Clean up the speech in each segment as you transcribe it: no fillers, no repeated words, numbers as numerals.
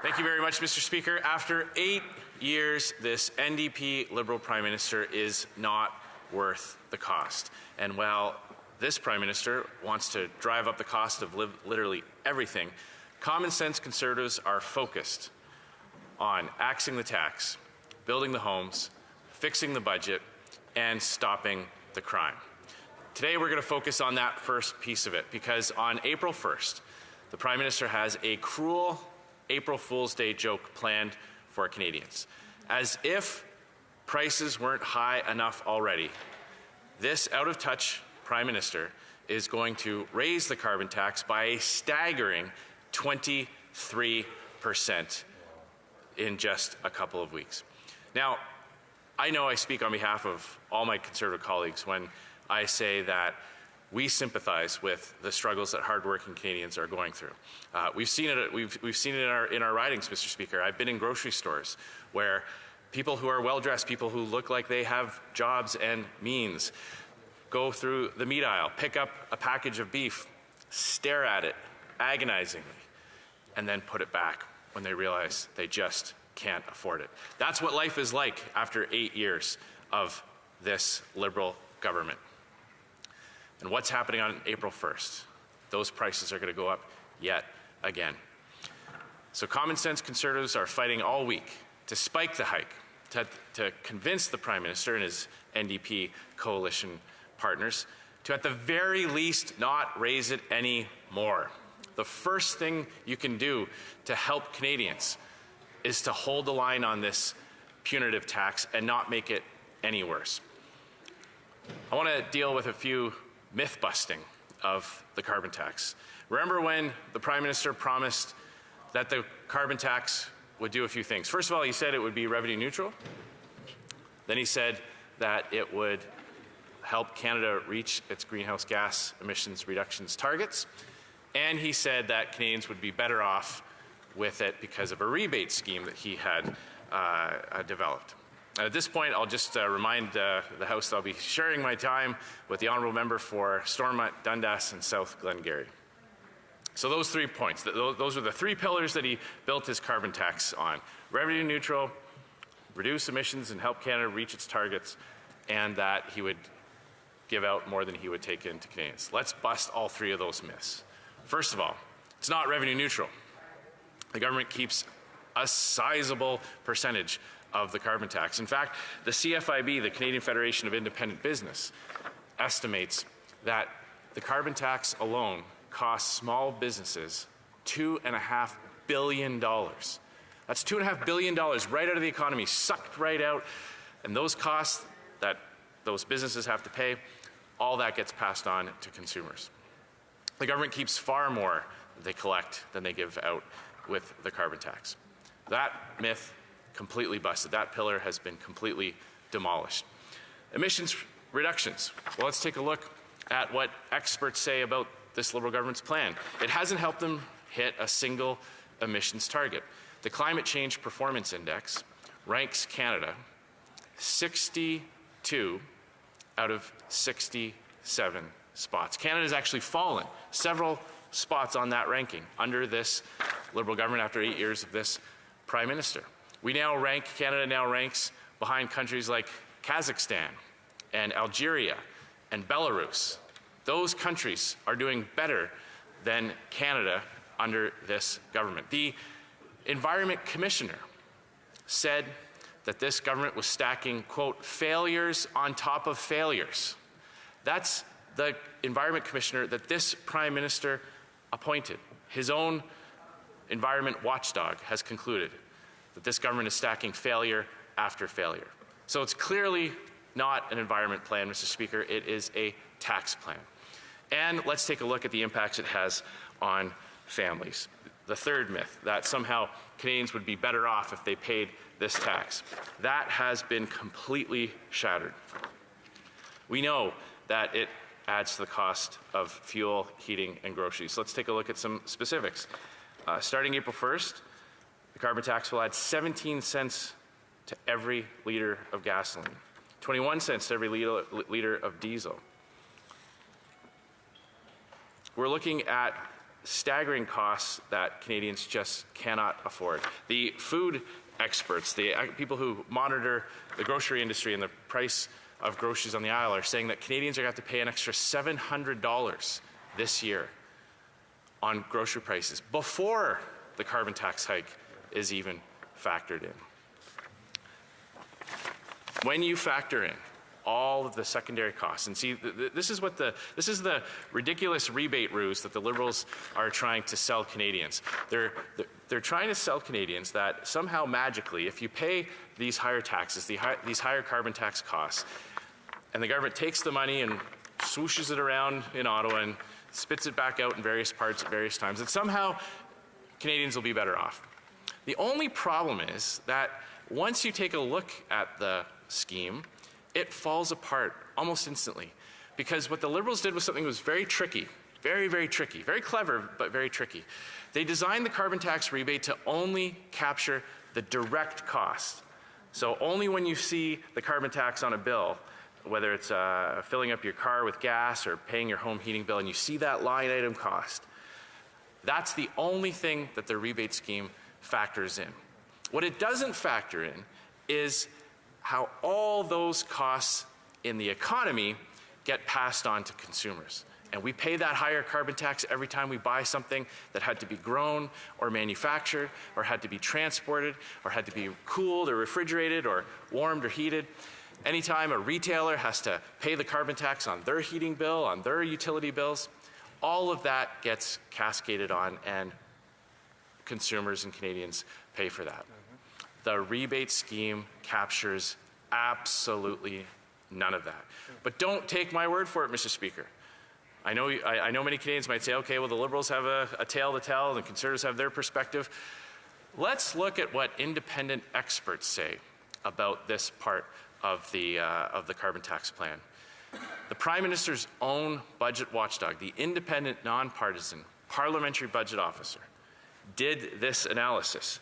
Thank you very much, Mr. Speaker. After 8 years, this NDP Liberal Prime Minister is not worth the cost. And while this Prime Minister wants to drive up the cost of literally everything, common sense Conservatives are focused on axing the tax, building the homes, fixing the budget, and stopping the crime. Today we're going to focus on that first piece of it because on April 1st, the Prime Minister has a cruel April Fool's Day joke planned for Canadians. As if prices weren't high enough already, this out-of-touch Prime Minister is going to raise the carbon tax by a staggering 23% in just a couple of weeks. Now, I know I speak on behalf of all my Conservative colleagues when I say that we sympathize with the struggles that hardworking Canadians are going through. We've seen it. We've seen it in our ridings, Mr. Speaker. I've been in grocery stores where people who are well-dressed, people who look like they have jobs and means, go through the meat aisle, pick up a package of beef, stare at it agonizingly, and then put it back when they realize they just can't afford it. That's what life is like after 8 years of this Liberal government. And what's happening on April 1st? Those prices are going to go up yet again. So common sense Conservatives are fighting all week to spike the hike, to convince the Prime Minister and his NDP coalition partners to at the very least not raise it any more. The first thing you can do to help Canadians is to hold the line on this punitive tax and not make it any worse. I want to deal with a few myth-busting of the carbon tax. Remember when the Prime Minister promised that the carbon tax would do a few things? First of all, he said it would be revenue neutral. Then he said that it would help Canada reach its greenhouse gas emissions reductions targets. And he said that Canadians would be better off with it because of a rebate scheme that he had developed. At this point, I'll just remind the House that I'll be sharing my time with the Honourable Member for Stormont, Dundas and South Glengarry. So those 3 points, those are the 3 pillars that he built his carbon tax on. Revenue neutral, reduce emissions and help Canada reach its targets, and that he would give out more than he would take into Canadians. Let's bust all 3 of those myths. First of all, it's not revenue neutral. The government keeps a sizable percentage of the carbon tax. In fact, the CFIB, the Canadian Federation of Independent Business, estimates that the carbon tax alone costs small businesses $2.5 billion. That's $2.5 billion right out of the economy, sucked right out. And those costs that those businesses have to pay, all that gets passed on to consumers. The government keeps far more they collect than they give out with the carbon tax. That myth completely busted. That pillar has been completely demolished. Emissions reductions. Well, let's take a look at what experts say about this Liberal government's plan. It hasn't helped them hit a single emissions target. The Climate Change Performance Index ranks Canada 62 out of 67 spots. Canada has actually fallen several spots on that ranking under this Liberal government after 8 years of this Prime Minister. Canada now ranks behind countries like Kazakhstan and Algeria and Belarus. Those countries are doing better than Canada under this government. The Environment Commissioner said that this government was stacking, quote, failures on top of failures. That's the Environment Commissioner that this Prime Minister appointed. His own environment watchdog has concluded that this government is stacking failure after failure. So it's clearly not an environment plan, Mr. Speaker. It is a tax plan. And let's take a look at the impacts it has on families. The third myth, that somehow Canadians would be better off if they paid this tax. That has been completely shattered. We know that it adds to the cost of fuel, heating, and groceries. Let's take a look at some specifics. Starting April 1st, the carbon tax will add 17 cents to every litre of gasoline, 21 cents to every litre of diesel. We're looking at staggering costs that Canadians just cannot afford. The food experts, the people who monitor the grocery industry and the price of groceries on the aisle are saying that Canadians are going to have to pay an extra $700 this year on grocery prices before the carbon tax hike is even factored in. When you factor in all of the secondary costs, and see, this is the ridiculous rebate ruse that the Liberals are trying to sell Canadians. They're trying to sell Canadians that somehow magically, if you pay these higher taxes, these higher carbon tax costs, and the government takes the money and swooshes it around in Ottawa and spits it back out in various parts at various times, that somehow Canadians will be better off. The only problem is that once you take a look at the scheme, it falls apart almost instantly. Because what the Liberals did was something that was very tricky, very, very tricky, very clever, but very tricky. They designed the carbon tax rebate to only capture the direct cost. So only when you see the carbon tax on a bill, whether it's filling up your car with gas or paying your home heating bill, and you see that line item cost, that's the only thing that the rebate scheme factors in. What it doesn't factor in is how all those costs in the economy get passed on to consumers. And we pay that higher carbon tax every time we buy something that had to be grown or manufactured or had to be transported or had to be cooled or refrigerated or warmed or heated. Anytime a retailer has to pay the carbon tax on their heating bill, on their utility bills, all of that gets cascaded on, and consumers and Canadians pay for that. The rebate scheme captures absolutely none of that. But don't take my word for it, Mr. Speaker. I know many Canadians might say, okay, well, the Liberals have a tale to tell and the Conservatives have their perspective. Let's look at what independent experts say about this part of the carbon tax plan. The Prime Minister's own budget watchdog, the independent, nonpartisan parliamentary budget officer, did this analysis,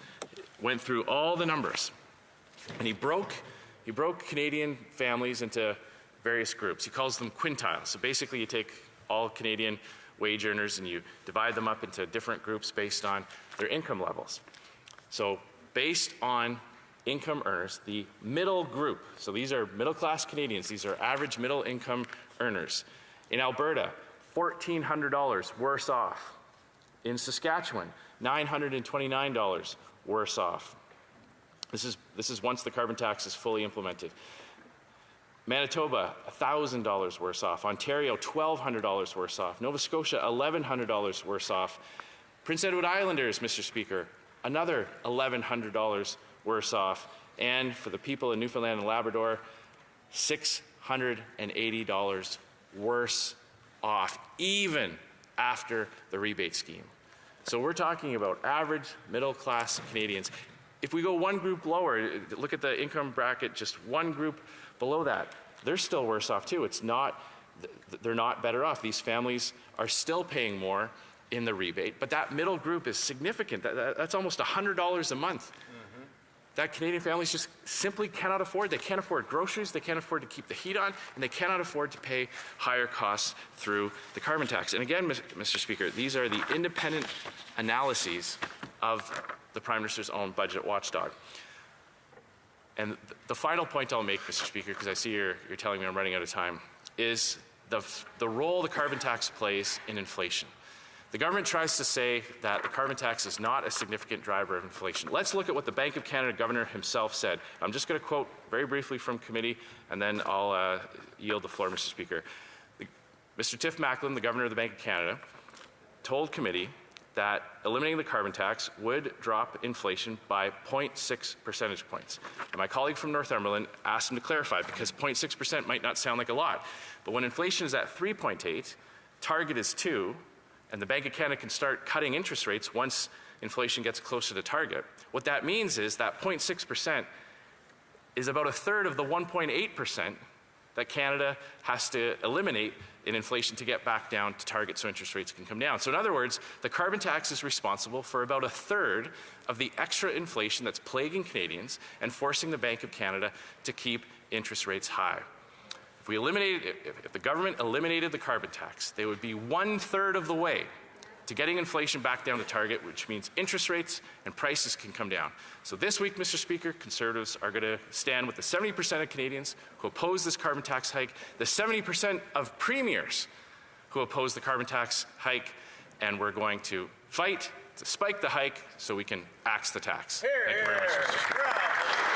went through all the numbers, and he broke Canadian families into various groups. He calls them quintiles. So basically you take all Canadian wage earners and you divide them up into different groups based on their income levels. So based on income earners, the middle group, so these are middle-class Canadians, these are average middle-income earners. In Alberta, $1,400 worse off. In Saskatchewan, $929 worse off. This is once the carbon tax is fully implemented. Manitoba, $1,000 worse off. Ontario, $1,200 worse off. Nova Scotia, $1,100 worse off. Prince Edward Islanders, Mr. Speaker, another $1,100 worse off. And for the people in Newfoundland and Labrador, $680 worse off, even after the rebate scheme. So we're talking about average middle-class Canadians. If we go one group lower, look at the income bracket, just one group below that, they're still worse off too. They're not better off. These families are still paying more in the rebate, but that middle group is significant. That's almost $100 a month. That Canadian families just simply cannot afford. They can't afford groceries, they can't afford to keep the heat on, and they cannot afford to pay higher costs through the carbon tax. And again, Mr. Speaker, these are the independent analyses of the Prime Minister's own budget watchdog. And the final point I'll make, Mr. Speaker, because I see you're telling me I'm running out of time, is the role the carbon tax plays in inflation. The government tries to say that the carbon tax is not a significant driver of inflation. Let's look at what the Bank of Canada governor himself said. I'm just going to quote very briefly from committee, and then I'll yield the floor, Mr. Speaker. Mr. Tiff Macklem, the governor of the Bank of Canada, told committee that eliminating the carbon tax would drop inflation by 0.6 percentage points. And my colleague from Northumberland asked him to clarify, because 0.6% might not sound like a lot. But when inflation is at 3.8, target is 2, and the Bank of Canada can start cutting interest rates once inflation gets closer to target. What that means is that 0.6% is about a third of the 1.8% that Canada has to eliminate in inflation to get back down to target so interest rates can come down. So in other words, the carbon tax is responsible for about a third of the extra inflation that's plaguing Canadians and forcing the Bank of Canada to keep interest rates high. If the government eliminated the carbon tax, they would be 1/3 of the way to getting inflation back down to target, which means interest rates and prices can come down. So this week, Mr. Speaker, Conservatives are going to stand with the 70% of Canadians who oppose this carbon tax hike, the 70% of premiers who oppose the carbon tax hike, and we're going to fight to spike the hike so we can axe the tax. Thank you very much, Mr. Speaker.